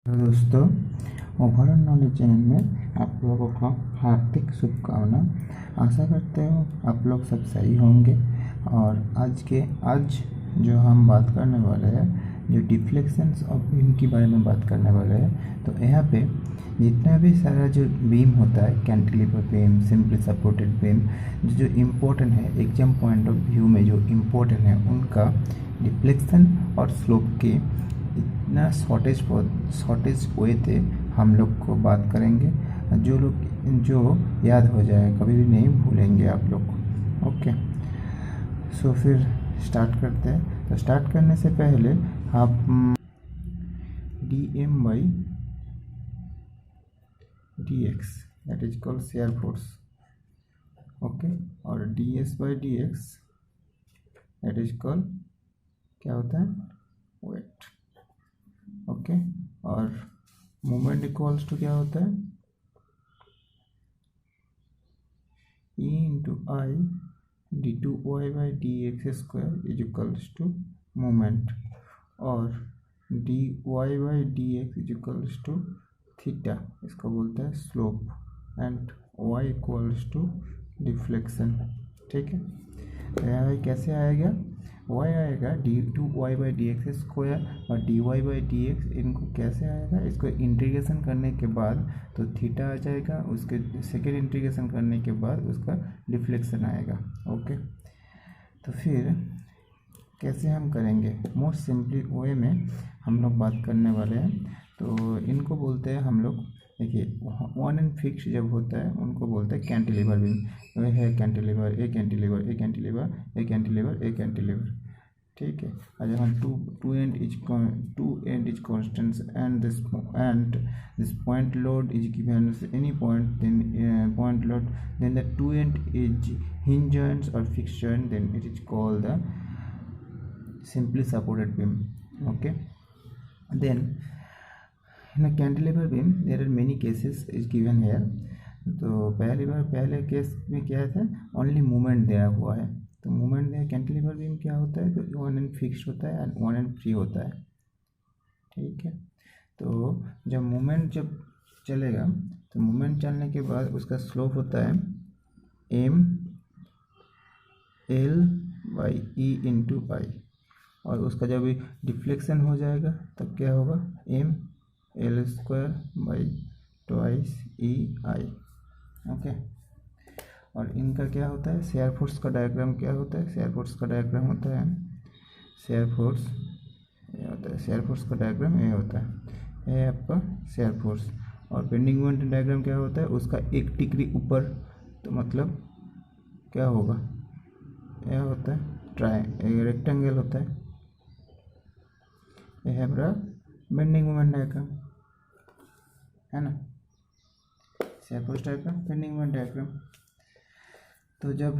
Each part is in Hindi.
तो दोस्तों, ओवरऑल नॉलेज चैनल में आप लोगों को हार्दिक शुभकामना। आशा करते हो आप लोग सब सही होंगे। और आज जो हम बात करने वाले हैं, जो डिफ्लेक्शंस ऑफ बीम के बारे में बात करने वाले हैं। तो यहाँ पे जितना भी सारा जो बीम होता है, cantilever beam, simply supported beam, जो इम्पोर्टेंट है एग्जाम पॉइंट ऑफ व्यू में, जो इम्पोर्टेंट है उनका डिफ्लेक्शन और स्लोप के इतना शॉर्टेज वे थे हम लोग को बात करेंगे, जो याद हो जाए, कभी भी नहीं भूलेंगे आप लोग। ओके, सो फिर स्टार्ट करते हैं। तो स्टार्ट करने से पहले आप dm by dx that is called shear force, okay, और ds by dx that is called क्या होता है, वेट। ओके, और मोमेंट इक्वल्स टू क्या होता है, E into I d2y by dx square is equals to moment, और dy by dx is equals to theta, इसको बोलते हैं slope, and y equals to deflection. ठीक है, तो यहाँ कैसे आएगा, y आएगा d2y बाई dx स्क्वायर, और dy बाई dx इनको कैसे आएगा, इसको इंटीग्रेशन करने के बाद तो थीटा आ जाएगा, उसके सेकेंड इंटीग्रेशन करने के बाद उसका डिफ्लेक्शन आएगा। ओके, तो फिर कैसे हम करेंगे, मोस्ट सिंपली वे में हम लोग बात करने वाले हैं। तो इनको बोलते हैं हम लोग, देखिए, वन एंड फिक्स जब होता है उनको बोलते हैं कैंटिलीवर बीम। वह है कैंटिलीवर, एक कैंटिलीवर, एक कैंटिलीवर, एक कैंटिलीवर, एक कैंटिलीवर। ठीक है, और जब हम two end is constants and this point load is given any point, then point load, then the two end is hinge joints or fixed joint, then it is called the simply supported beam. Okay, then in a cantilever beam there are many cases is given here. तो पहले केस में क्या था, ओनली मूवमेंट दिया हुआ है। तो मूवमेंट दिया, कैंटिलीवर बीम क्या होता है, तो वन एंड फिक्स होता है एंड वन एंड फ्री होता है। ठीक है, तो जब मूवमेंट जब चलेगा, तो मूवमेंट चलने के बाद उसका स्लोप होता है m l by E into I, और उसका जब डिफ्लेक्शन हो जाएगा तब क्या होगा, m l square by twice E I. Okay, और इनका क्या होता है, शेयर फोर्स का डायग्राम क्या होता है, शेयर फोर्स का डायग्राम होता है, शेयर फोर्स ये होता है, शेयर फोर्स का डायग्राम ये होता है, ये आपका शेयर फोर्स। और बेंडिंग मोमेंट डायग्राम क्या होता है, उसका एक डिग्री ऊपर, तो मतलब क्या होगा, यह होता है रेक्टेंगल होता है, यह है पूरा बेंडिंग मोमेंट डायग्राम, है ना, shear force diagram, bending moment diagram. तो जब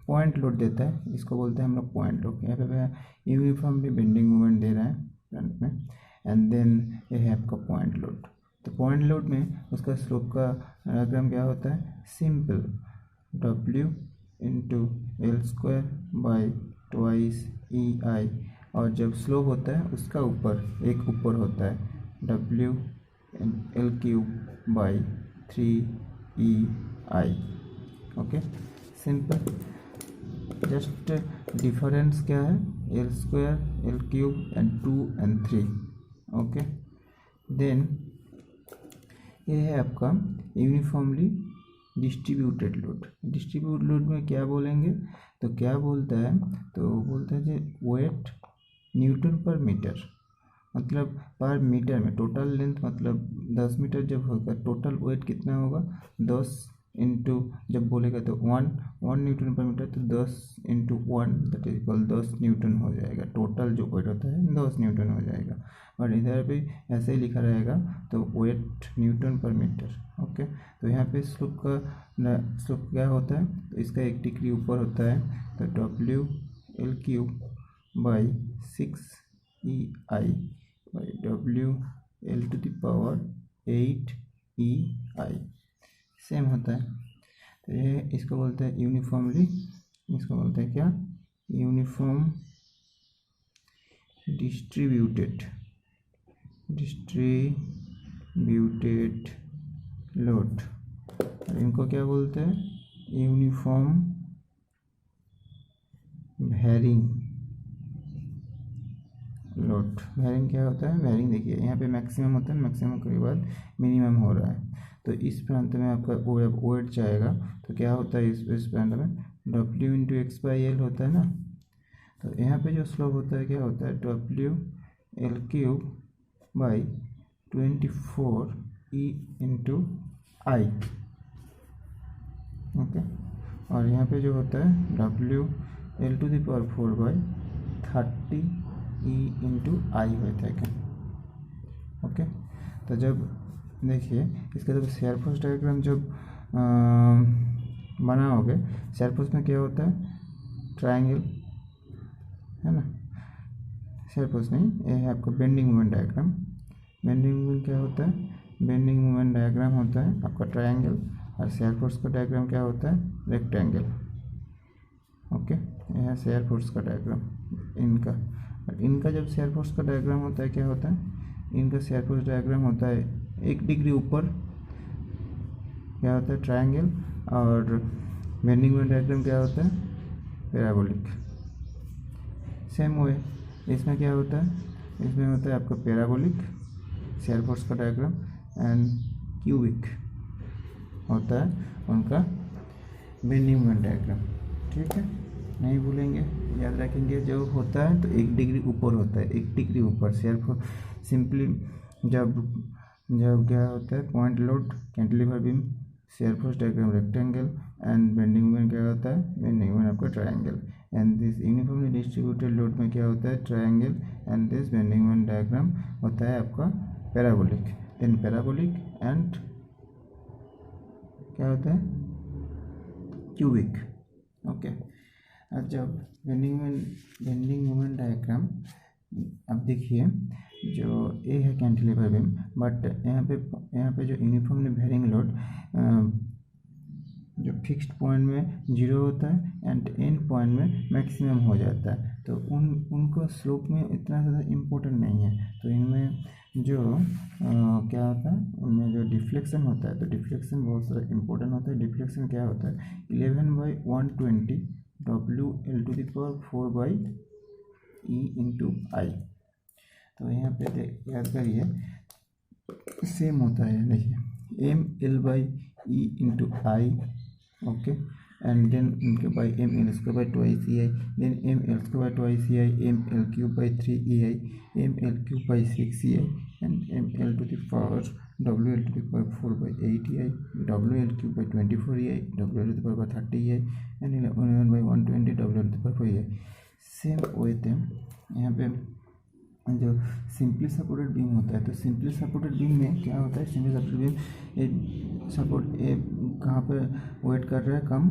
पॉइंट लोड देता है, इसको बोलते हैं हम लोग पॉइंट लोड। यहाँ पे यूनिफॉर्मली बेंडिंग मोमेंट दे रहा है फ्रंट में, एंड देन ये है आपका पॉइंट लोड। तो पॉइंट लोड में उसका स्लोप का डायग्राम क्या होता है, simple W into L square by twice E I, और जब स्लोप होता है उसका एक ऊपर होता है W L cube by 3 EI। Okay, simple, just difference क्या है, L square, L cube and 2 and 3। Okay, then ये है आपका uniformly distributed load. Distribute load में क्या बोलेंगे, तो क्या बोलता है, तो बोलता है जो वेट न्यूटन पर मीटर, मतलब पर मीटर में टोटल लेंथ, मतलब 10 मीटर जब होगा टोटल वेट कितना होगा, 10 इंटू, जब बोलेगा तो 1 न्यूटन पर मीटर, तो 10 into 1 that is equal 10 Newton हो जाएगा। टोटल जो वेट होता है 10 न्यूटन हो जाएगा, और इधर भी ऐसे ही लिखा रहेगा, तो wait Newton per metre. Okay, तो यहाँ पे स्लोप क्या होता है, तो इसका एक डिग्री ऊपर होता है, तो W L cube by 6EI by W L to the power 8EI same होता है। तो ये इसको बोलते हैं यूनिफॉर्मली, इसको बोलते हैं क्या, यूनिफॉर्म डिस्ट्रीब्यूटेड डिस्ट्रीब्यूटेड लोड। इनको क्या बोलते हैं? Uniform varying load. वैरिंग क्या होता है? वैरिंग देखिए यहाँ पे मैक्सिमम होता है, मैक्सिमम के बाद मिनिमम हो रहा है, तो इस प्रांत में आपका वेट जाएगा, तो क्या होता है इस प्रांत में W into x by L होता है ना। तो यहाँ पे जो स्लोप होता है क्या होता है? W L cube by 24 E into I. Okay, और यहाँ पे जो होता है W L to the power 4 by 30 E into I होता है क्या। ओके, तो जब देखिए इसका जब शेयर फोर्स डायग्राम जब बनाओगे, शेयर फोर्स में क्या होता है? ट्रायंगल है ना। शेयर फोर्स नहीं, ये है आपका bending moment diagram. Bending moment क्या होता है? बेंडिंग मोमेंट डायग्राम होता है आपका ट्रायंगल, और शेयर फोर्स का डायग्राम क्या होता है? रेक्टेंगल। ओके, यह है शेयर फोर्स का डायग्राम इनका। और इनका जब शेयर फोर्स का डायग्राम होता है क्या होता है? इनका शेयर फोर्स डायग्राम होता है 1 डिग्री ऊपर, क्या होता है? ट्रायंगल। और बेंडिंग मोमेंट डायग्राम क्या होता है? पैराबोलिक। सेम वे इसमें क्या होता है? इसमें होता है आपका पैराबोलिक शेयर फोर्स का डायग्राम, एंड क्यूबिक होता है उनका बेंडिंग मोमेंट डायग्राम। ठीक है, नहीं भूलेंगे, याद रखेंगे। जो होता है तो 1 डिग्री ऊपर होता है, 1 डिग्री ऊपर शेयर फोर्स। सिंपली जब जब क्या होता है? Point load cantilever beam, shear force diagram rectangle, and bending moment क्या होता है? बेंडिंग मोमेंट आपका triangle. And this uniformly distributed load में क्या होता है? Triangle. And this bending moment diagram होता है आपका पैराबोलिक। देन पैराबोलिक एंड क्या होता है? क्यूबिक। ओके, जब बेंडिंग मोमेंट डायग्राम, अब देखिए जो ए है कैंटिलीवर बीम, बट यहाँ पे जो यूनिफॉर्मली वेरिंग लोड जो फिक्स्ड पॉइंट में 0 होता है एंड एंड पॉइंट में मैक्सिमम हो जाता है, तो उनको स्लोप में इतना ज़्यादा इम्पोर्टेंट नहीं है। तो इनमें जो क्या होता है? उनमें जो डिफ्लेक्शन होता है, तो डिफ्लेक्शन बहुत सारा इम्पोर्टेंट होता है। डिफ्लेक्शन क्या होता है? 11/120 W L to the power 4 by E into I. तो यहाँ पे याद करिए सेम होता है, देखिए M L by E into I. Okay, and then इनके by M L square by twice E I, then M L square by twice E I, M L cube by 3 E I, M L cube by 6 E I, and M L to the power W L to the power 4 by 8 E I, W L cube by 24 E I, W L to the power 30 E I, and 11/120 W L to the power 4 E I. Same way थे यहाँ पे जो सिंपली सपोर्टेड बीम होता है, तो सिंपली सपोर्टेड बीम में क्या होता है? सिंपली सपोर्टेड बीम सपोर्ट कहाँ पर वेट कर रहा है? कम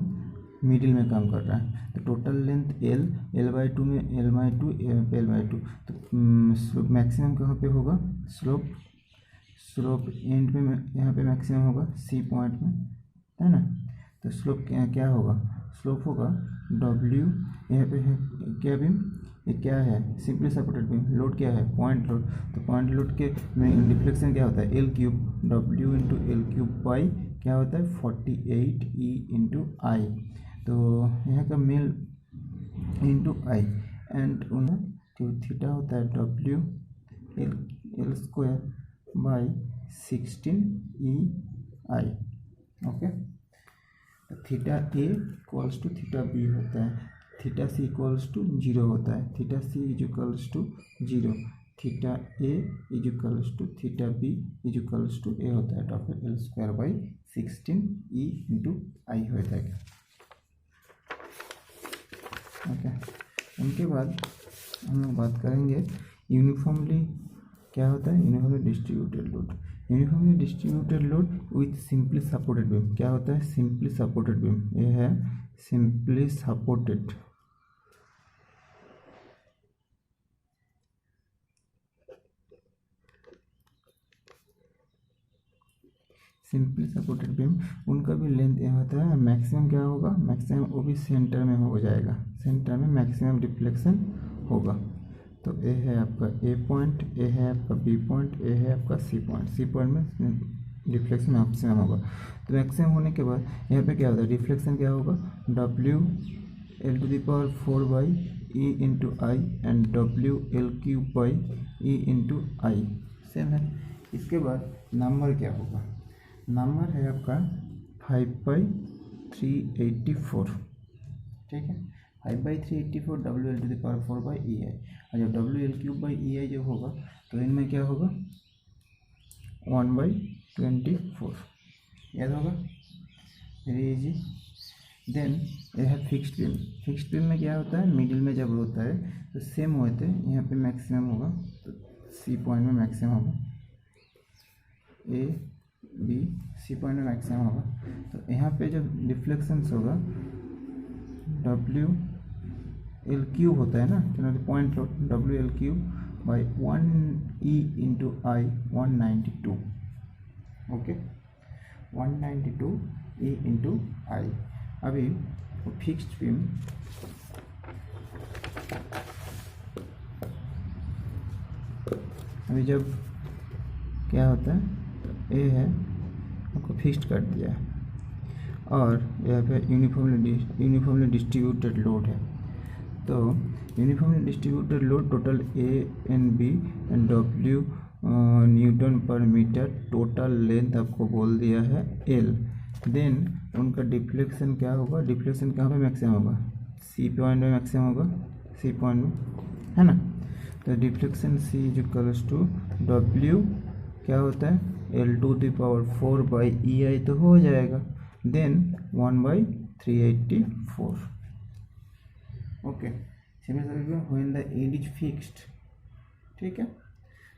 मिडिल में काम कर रहा है। तो टोटल लेंथ L/2 में L/2 L/2, तो स्लोप मैक्सिमम कहाँ पे होगा? स्लोप एंड में यहाँ पे मैक्सिमम होगा C पॉइंट में, है ना। तो स्लोप क्या होगा? स्लोप होगा W, यहाँ पे है क्या बीम? ये क्या है? Simply supported beam. लोड क्या है? Point load. तो पॉइंट लोड के में डिफ्लेक्शन क्या होता है? L cube W into L cube by क्या होता है? 48 E इंटू आई। तो यहाँ का मेल इंटू आई, एंड जो थीटा होता है W L square by 16 E I. Okay, theta A equals to theta B होता है, थीटा सी इक्वल्स टू 0 होता है, theta C is equals to 0, theta A is equals to theta B is equals to A होता है doctor L square by 16 E into I होता है। ओके, उनके बाद हम लोग बात करेंगे यूनिफॉर्मली क्या होता है? Uniformly distributed load. Uniformly distributed load with simply supported beam. क्या होता है? Simply supported beam. ये है simply supported. Simply supported beam, उनका भी लेंथ यह होता है, मैक्सिमम क्या होगा? मैक्सिमम वो भी सेंटर में हो जाएगा, सेंटर में मैक्सिमम डिफ्लेक्शन होगा। तो ए है आपका ए पॉइंट, ए है आपका बी पॉइंट, ए है आपका सी पॉइंट। सी पॉइंट में रिफ्लेक्शन मैक्सिमम होगा। तो मैक्सिमम होने के बाद यहाँ पे क्या होता है, रिफ्लेक्शन क्या होगा, WL⁴/4 E into I and WL³ E into I, same है। इसके बाद नंबर क्या होगा, नंबर है आपका 5/384, ठीक है। 5/384 WL⁴/EI, और जब WL³/EI जब होगा तो इनमें क्या होगा 1/24, याद होगा, वेरी इजी। देन यह है फिक्स्ड बीम। फिक्स्ड बीम में क्या होता है, मिडिल में जब होता है तो सेम होते हैं, यहाँ पे मैक्सिमम होगा, तो सी पॉइंट में मैक्सिमम होगा, ए बी सी पॉइंट में मैक्सिमम होगा। तो यहाँ पे जब रिफ्लेक्शंस होगा WL³ होता है ना, तो पॉइंट लो WL³/1 E इंटू आई 192, ओके, 192 E इंटू आई। अभी फिक्स्ड बीम अभी जब क्या होता है, तो ए है आपको फिक्स्ड कर दिया है और यहाँ पे यूनिफॉर्मली डिस्ट्रीब्यूटेड लोड है। तो uniformly distributed load total A and B and W newton per metre, total length आपको बोल दिया है एल। देन उनका डिफ्लेक्शन क्या होगा, डिफ्लेक्शन कहाँ पे मैक्सिमम होगा, सी पॉइंट में मैक्सिमम होगा, सी पॉइंट में, है ना। तो deflection C is equals to W क्या होता है L⁴/EI तो हो जाएगा, then 1/384, okay. Similarly when the edge is fixed, ठीक है,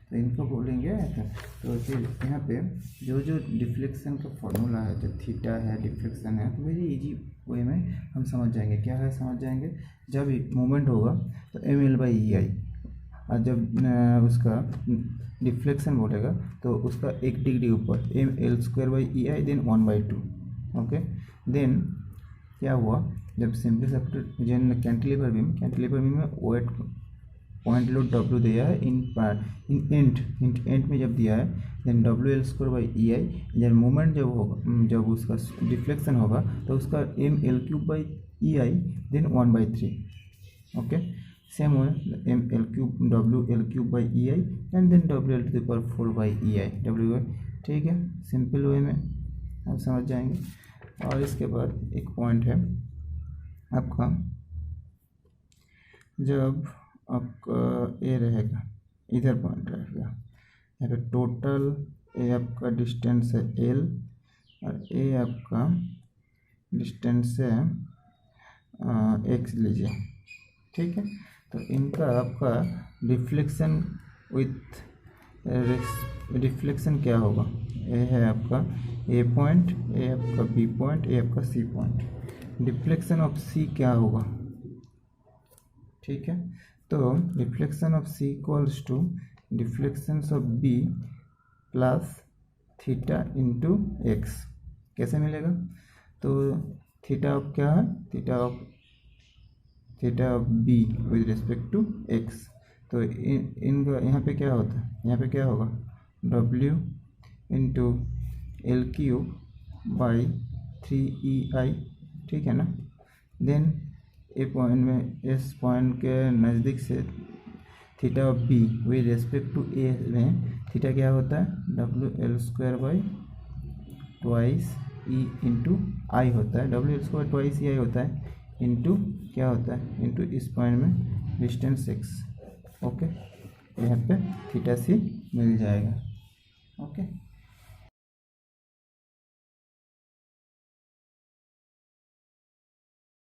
तो इनको बोलेंगे ऐसा। तो फिर यहाँ पे जो जो डिफ्लेक्शन का फॉर्मूला है, जो थीटा है, डिफ्लेक्शन है, तो वेरी इजी वे में हम समझ जाएंगे। क्या है, समझ जाएंगे, जब मूवमेंट होगा तो ml/EI, और जब उसका डिफ्लेक्शन बोलेगा तो उसका 1 डिग्री ऊपर mL²/EI देन 1/2, ओके। देन क्या हुआ, जब सिंपली सब्ट्रैक्ट जन कैंटिलीवर बीम में वेट पॉइंट लोड W दिया है इन एंड में जब दिया है, देन WL²/EI, जब मूवमेंट जब होगा, जब उसका डिफ्लेक्शन होगा तो उसका mL³/EI देन 1/3, ओके। सेम हुआ WL³/EI and then WL⁴/EI W, ठीक है, सिंपल वे में आप समझ जाएंगे। और इसके बाद एक पॉइंट है आपका, जब आपका ए रहेगा, इधर पॉइंट रहेगा, यहाँ पे टोटल ए आपका डिस्टेंस है L और ए आपका डिस्टेंस है X लीजिए, ठीक है। तो इनका आपका रिफ्लेक्शन क्या होगा, ए है आपका ए पॉइंट, ए आपका बी पॉइंट, ए आपका C point, deflection of C क्या होगा, ठीक है। तो reflection of C equals to deflection of B plus theta into X. कैसे मिलेगा, तो थीटा ऑफ क्या है, theta of B with respect to X. तो इनका यहाँ पे क्या होता है, यहाँ पे क्या होगा W इंटू L³/3EI, ठीक है ना। देन ए पॉइंट में, एस पॉइंट के नज़दीक से theta of B with respect to A में थीटा क्या होता है WL²/2E इंटू आई होता है, WL²/2EI होता है, इंटू क्या होता है, इंटू इस पॉइंट में डिस्टेंस x, ओके। यहाँ पे थीटा सी मिल जाएगा, ओके।